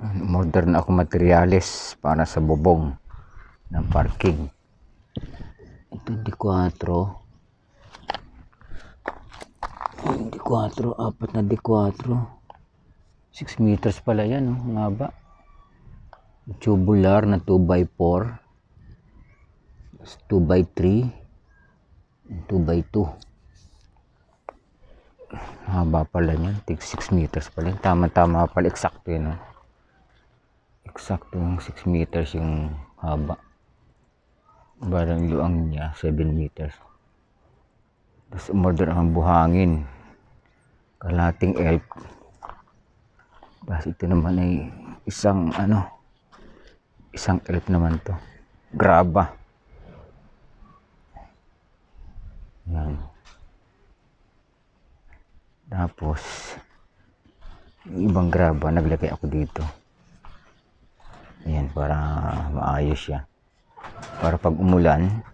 Umorder na ako materyales para sa bubong ng parking. Ito D4. D4, apat na D4. 6 meters pala yan, oh. Ang haba. Tubular na 2x4. 2x3. 2x2. Haba pala yan. 6 meters pala. Tama-tama pala. Eksakto yun, oh. Eksakto yung 6 meters yung haba. Barang luang niya 7 meters. Tapos umorder ang buhangin, kalating elk. Tapos ito naman ay isang elk naman to, graba. Yan. Tapos yung ibang graba naglagay ako dito. Ayan, para maayos siya. Para pag umulan,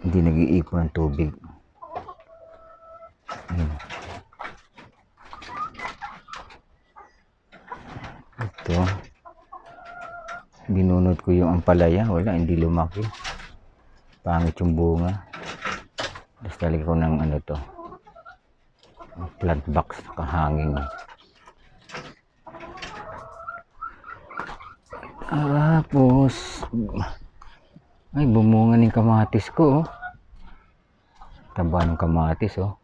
hindi nag-iipon ng tubig. Ayan. Ito, binunod ko yung ampalaya. Wala, hindi lumaki. Pangit yung bunga. Tapos talaga ko ng plant box, kahangin. Tapos ay bumunga ng kamatis ko, oh. Taba ng kamatis, oh.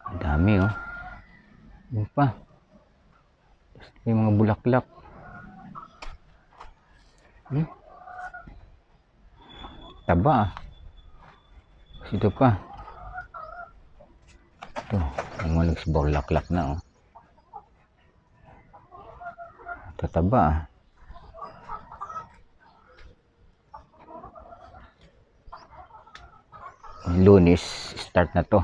Ang dami, oh. Yung pa. May mga bulaklak. Taba, ah. Ito pa. Ito, yung mga bulaklak na, oh. Tataba, ah. Lunes start na to.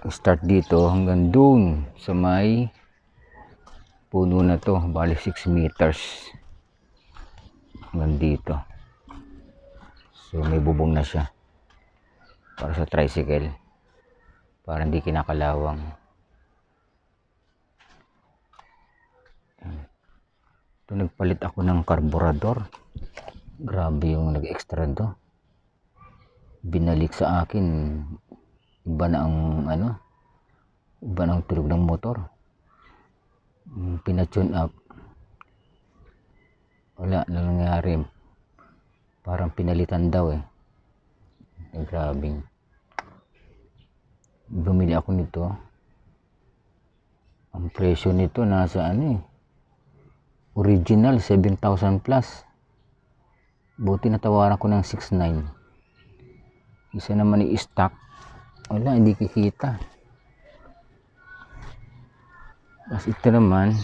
Start dito hanggang dun sa may puno na to, bali 6 meters hanggang dito. So may bubong na siya para sa tricycle, para hindi kinakalawang. Ito, nagpalit ako ng karburador. Grabe yung nag-extra do. Binalik sa akin, iba na ang iba na ang tulog ng motor. Pinatune up, wala na nangyari. Parang pinalitan daw, eh. Grabe. Bumili ako nito. Ang presyo nito nasa original 7,000 plus. Buti natawaran ko ng 6,900. Isa naman i-stock, wala, hindi kikita. Tapos ito naman,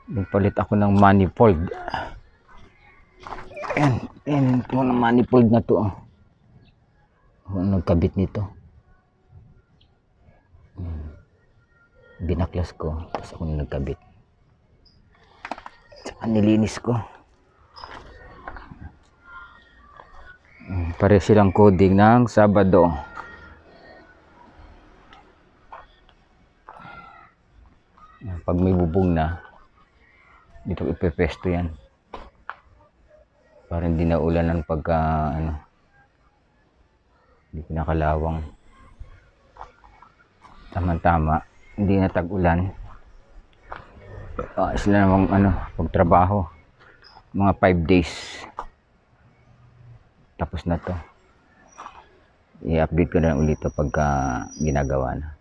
nagpalit ako ng manifold. Ayan, ito ng manifold na to, oh. Ako nagkabit nito. Binaklas ko, tapos ako nagkabit. Tsaka nilinis ko. Pare silang coding ng Sabado. Pag may bubong na, dito ipepesto yan. Para hindi na ulanan pagka hindi pinakalawang. Tama-tama, hindi na tag-ulan. Sila namang pagtrabaho. Mga 5 days. Tapos na to. I-update ko na lang ulit pagka ginagawa na.